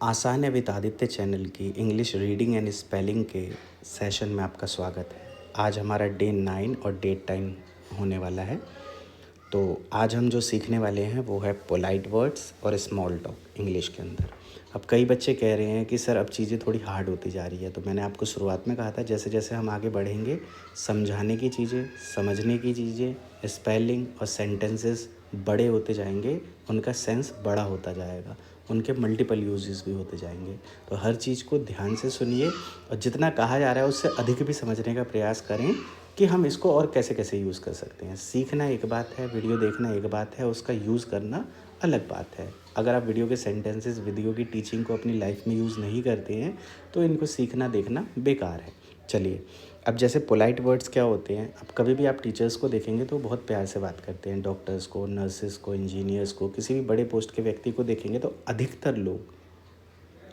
आसान है with Aditya channel की इंग्लिश रीडिंग एंड स्पेलिंग के सेशन में आपका स्वागत है। आज हमारा डे 9 और डे 10 होने वाला है। तो आज हम जो सीखने वाले हैं वो है पोलाइट वर्ड्स और स्मॉल टॉक इंग्लिश के अंदर। अब कई बच्चे कह रहे हैं कि सर अब चीज़ें थोड़ी हार्ड होती जा रही है, तो मैंने आपको शुरुआत में कहा था जैसे जैसे हम आगे बढ़ेंगे समझाने की चीज़ें, समझने की चीज़ें, स्पेलिंग और सेंटेंसेस बड़े होते जाएंगे, उनका सेंस बड़ा होता जाएगा, उनके मल्टीपल यूजेस भी होते जाएंगे। तो हर चीज़ को ध्यान से सुनिए और जितना कहा जा रहा है उससे अधिक भी समझने का प्रयास करें कि हम इसको और कैसे कैसे यूज़ कर सकते हैं। सीखना एक बात है, वीडियो देखना एक बात है, उसका यूज़ करना अलग बात है। अगर आप वीडियो के सेंटेंसेस, वीडियो की टीचिंग को अपनी लाइफ में यूज़ नहीं करते हैं तो इनको सीखना देखना बेकार है। चलिए, अब जैसे पोलाइट वर्ड्स क्या होते हैं, अब कभी भी आप टीचर्स को देखेंगे तो बहुत प्यार से बात करते हैं। डॉक्टर्स को, नर्सेस को, इंजीनियर्स को, किसी भी बड़े पोस्ट के व्यक्ति को देखेंगे तो अधिकतर लोग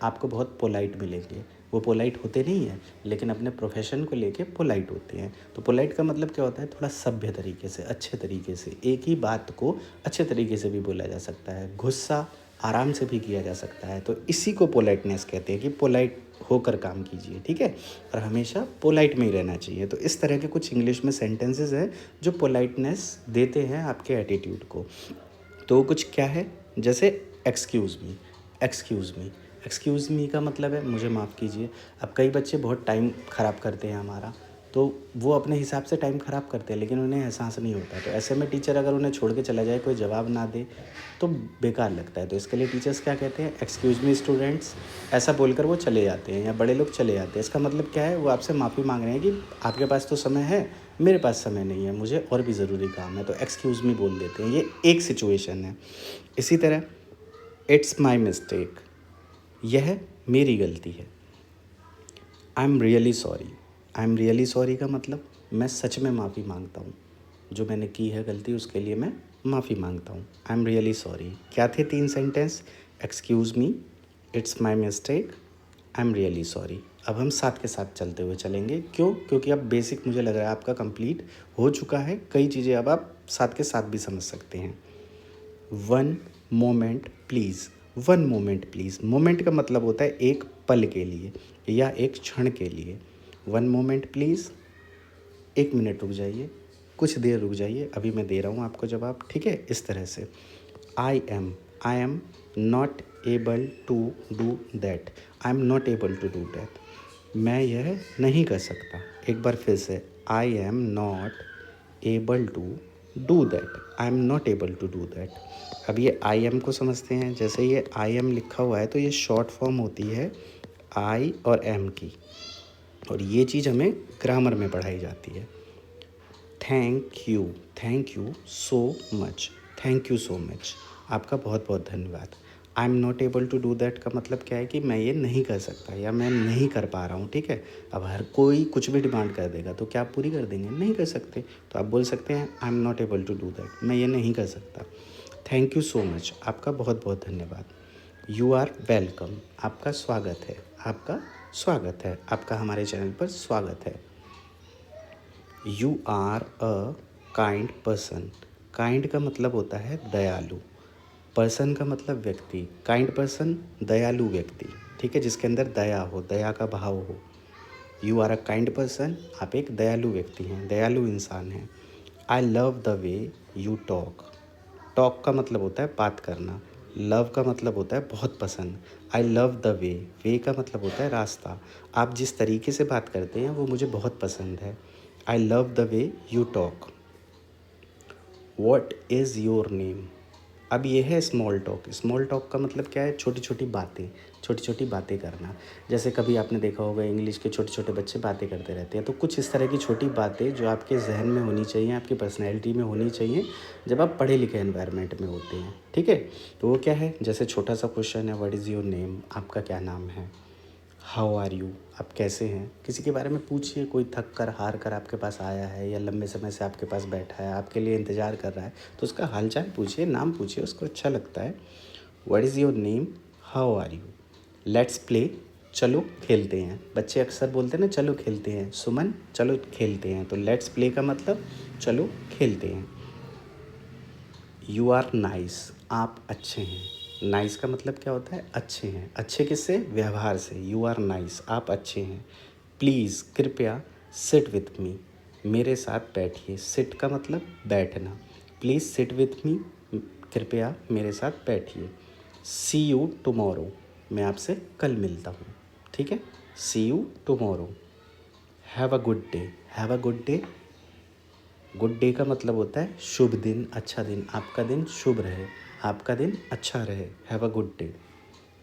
आपको बहुत पोलाइट मिलेंगे। वो पोलाइट होते नहीं हैं लेकिन अपने प्रोफेशन को लेके पोलाइट होते हैं। तो पोलाइट का मतलब क्या होता है? थोड़ा सभ्य तरीके से, अच्छे तरीके से, एक ही बात को अच्छे तरीके से भी बोला जा सकता है, गुस्सा आराम से भी किया जा सकता है। तो इसी को पोलाइटनेस कहते हैं कि पोलाइट होकर काम कीजिए, ठीक है, और हमेशा पोलाइट में ही रहना चाहिए। तो इस तरह के कुछ इंग्लिश में सेंटेंसेस हैं जो पोलाइटनेस देते हैं आपके एटीट्यूड को। तो कुछ क्या है, जैसे excuse me. Excuse me, excuse me का मतलब है मुझे माफ़ कीजिए। अब कई बच्चे बहुत टाइम ख़राब करते हैं हमारा, तो वो अपने हिसाब से टाइम ख़राब करते हैं लेकिन उन्हें एहसास नहीं होता। तो ऐसे में टीचर अगर उन्हें छोड़ के चला जाए, कोई जवाब ना दे तो बेकार लगता है। तो इसके लिए टीचर्स क्या कहते हैं? एक्सक्यूज़ मी स्टूडेंट्स, ऐसा बोलकर वो चले जाते हैं या बड़े लोग चले जाते हैं। इसका मतलब क्या है? वो आपसे माफ़ी मांग रहे हैं कि आपके पास तो समय है, मेरे पास समय नहीं है, मुझे और भी ज़रूरी काम है। तो एक्सक्यूज़ मी बोल देते हैं। ये एक सिचुएशन है। इसी तरह इट्स माई मिस्टेक, यह मेरी गलती है। I am really sorry, I am really sorry का मतलब मैं सच में माफ़ी मांगता हूँ, जो मैंने की है गलती उसके लिए मैं माफ़ी मांगता हूँ। I am really sorry. क्या थे 3 sentence? Excuse me, it's my mistake, I am really sorry. अब हम साथ के साथ चलते हुए चलेंगे। क्यों? क्योंकि अब बेसिक मुझे लग रहा है आपका कंप्लीट हो चुका है। कई चीज़ें अब आप साथ के साथ भी समझ सकते हैं। One moment please, one moment please. Moment का मतलब होता है एक पल के लिए या एक क्षण के लिए। वन मोमेंट प्लीज़, 1 मिनट रुक जाइए, कुछ देर रुक जाइए, अभी मैं दे रहा हूँ आपको जवाब, ठीक है? इस तरह से I am not able to do that, I am not able to do that. मैं यह नहीं कर सकता। एक बार फिर से, I am not able to do that, I am not able to do that. अब ये आई एम को समझते हैं। जैसे ये आई एम लिखा हुआ है तो ये शॉर्ट फॉर्म होती है आई और एम की, और ये चीज़ हमें ग्रामर में पढ़ाई जाती है। Thank you so much, thank you so much, आपका बहुत बहुत धन्यवाद। I am not able to do that का मतलब क्या है कि मैं ये नहीं कर सकता या मैं नहीं कर पा रहा हूँ, ठीक है? अब हर कोई कुछ भी डिमांड कर देगा तो क्या आप पूरी कर देंगे? नहीं कर सकते। तो आप बोल सकते हैं I am not able to do that, मैं ये नहीं कर सकता। थैंक यू सो मच, आपका बहुत बहुत धन्यवाद। यू आर वेलकम, आपका स्वागत है, आपका स्वागत है, आपका हमारे चैनल पर स्वागत है। You are a kind person, kind का मतलब होता है दयालु, पर्सन का मतलब व्यक्ति, काइंड पर्सन दयालु व्यक्ति, ठीक है, जिसके अंदर दया हो, दया का भाव हो। You are a kind person, आप एक दयालु व्यक्ति हैं, दयालु इंसान हैं। I love the way you talk, talk का मतलब होता है बात करना, लव का मतलब होता है बहुत पसंद। आई लव द वे, वे का मतलब होता है रास्ता। आप जिस तरीके से बात करते हैं वो मुझे बहुत पसंद है। आई love the way you talk. What is your name, अब ये है स्मॉल टॉक। स्मॉल टॉक का मतलब क्या है? छोटी छोटी बातें, छोटी छोटी बातें करना। जैसे कभी आपने देखा होगा इंग्लिश के छोटे छोटे बच्चे बातें करते रहते हैं, तो कुछ इस तरह की छोटी बातें जो आपके जहन में होनी चाहिए, आपकी पर्सनैलिटी में होनी चाहिए जब आप पढ़े लिखे एनवायरनमेंट में होते हैं, ठीक है? तो वो क्या है? जैसे छोटा सा क्वेश्चन है, व्हाट इज़ योर नेम, आपका क्या नाम है? हाउ आर यू, आप कैसे हैं? किसी के बारे में पूछिए, कोई थक कर हार कर आपके पास आया है या लंबे समय से आपके पास बैठा है, आपके लिए इंतज़ार कर रहा है, तो उसका हालचाल पूछिए, नाम पूछिए, उसको अच्छा लगता है। What is your name, how are you, let's play, चलो खेलते हैं। बच्चे अक्सर बोलते हैं ना चलो खेलते हैं, सुमन चलो खेलते हैं, तो लेट्स प्ले का मतलब चलो खेलते हैं। यू आर नाइस, आप अच्छे हैं, नाइस का मतलब क्या होता है? अच्छे हैं। अच्छे किससे? व्यवहार से। यू आर नाइस, आप अच्छे हैं। प्लीज़, कृपया, सिट विथ मी, मेरे साथ बैठिए। सिट का मतलब बैठना। प्लीज़ सिट विथ मी, कृपया मेरे साथ बैठिए। सी यू टुमारो, मैं आपसे कल मिलता हूँ। ठीक है, see you tomorrow. Have a good day. Have a good day, good day का मतलब होता है शुभ दिन, अच्छा दिन। आपका दिन शुभ रहे, आपका दिन अच्छा रहे। Have a good day.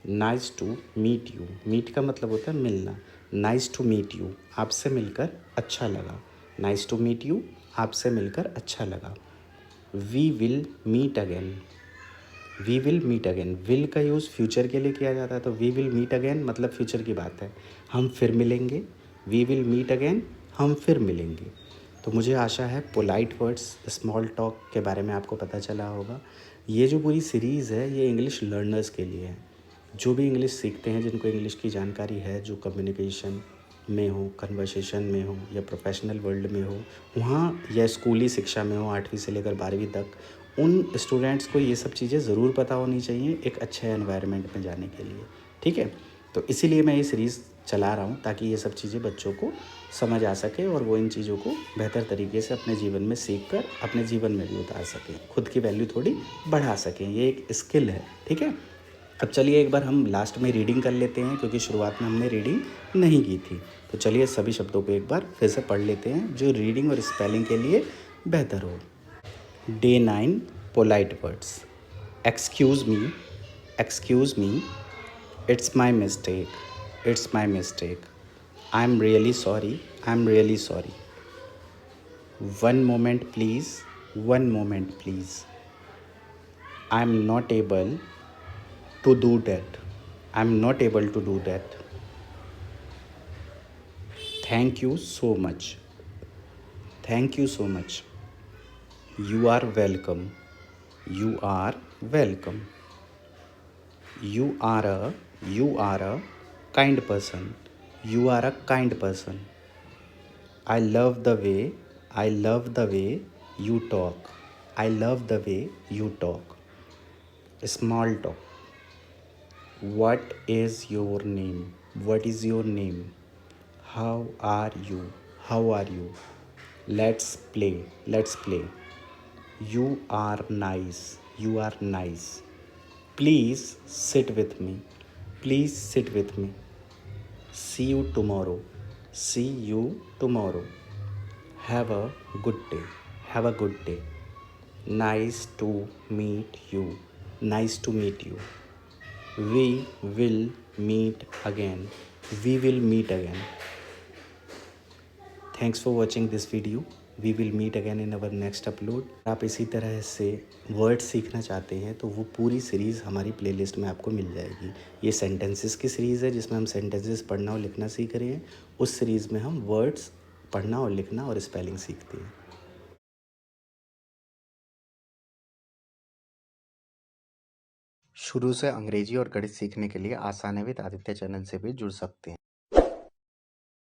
Nice to meet you, meet का मतलब होता है मिलना। नाइस टू मीट यू, आपसे मिलकर अच्छा लगा। नाइस टू मीट यू, आपसे मिलकर अच्छा लगा। We will meet again. We will meet again, will का यूज़ फ्यूचर के लिए किया जाता है, तो वी विल मीट अगेन मतलब फ्यूचर की बात है, हम फिर मिलेंगे। वी विल मीट अगेन, हम फिर मिलेंगे। तो मुझे आशा है पोलाइट वर्ड्स, स्मॉल टॉक के बारे में आपको पता चला होगा। ये जो पूरी सीरीज़ है ये इंग्लिश लर्नर्स के लिए है। जो भी इंग्लिश सीखते हैं, जिनको इंग्लिश की जानकारी है, जो कम्युनिकेशन में हो, कन्वर्सेशन में हो या प्रोफेशनल वर्ल्ड में हो, वहाँ या स्कूली शिक्षा में हो 8वीं से लेकर 12वीं तक, उन स्टूडेंट्स को ये सब चीज़ें ज़रूर पता होनी चाहिए एक अच्छे एनवायरनमेंट में जाने के लिए। ठीक है, तो इसीलिए मैं ये सीरीज़ चला रहा हूँ ताकि ये सब चीज़ें बच्चों को समझ आ सके और वो इन चीज़ों को बेहतर तरीके से अपने जीवन में सीख कर अपने जीवन में भी उतार सकें, खुद की वैल्यू थोड़ी बढ़ा सकें। ये एक स्किल है। ठीक है, अब चलिए एक बार हम लास्ट में रीडिंग कर लेते हैं, क्योंकि शुरुआत में हमने रीडिंग नहीं की थी। तो चलिए सभी शब्दों को एक बार फिर से पढ़ लेते हैं जो रीडिंग और स्पेलिंग के लिए बेहतर हो। Day 9, polite words. Excuse me, excuse me, it's my mistake, it's my mistake, I am really sorry, I am really sorry, one moment please, one moment please, I am not able to do that, I'm not able to do that, thank you so much, thank you so much, you are welcome, you are welcome, you are a kind person, you are a kind person, I love the way, I love the way you talk, I love the way you talk. Small talk. What is your name? What is your name? How are you? How are you? Let's play. Let's play. You are nice. You are nice. Please sit with me. Please sit with me. See you tomorrow. See you tomorrow. Have a good day. Have a good day. Nice to meet you. Nice to meet you. We will meet again. We will meet again. Thanks for watching this video. We will meet again in our next upload. आप इसी तरह से word सीखना चाहते हैं तो वो पूरी सीरीज़ हमारी प्लेलिस्ट में आपको मिल जाएगी। ये सेंटेंसेस की सीरीज़ है जिसमें हम सेंटेंसेस पढ़ना और लिखना सीख रहे हैं। उस सीरीज़ में हम वर्ड्स पढ़ना और लिखना और स्पेलिंग सीखते हैं। शुरू से अंग्रेजी और गणित सीखने के लिए आसान है विद आदित्य चैनल से भी जुड़ सकते हैं।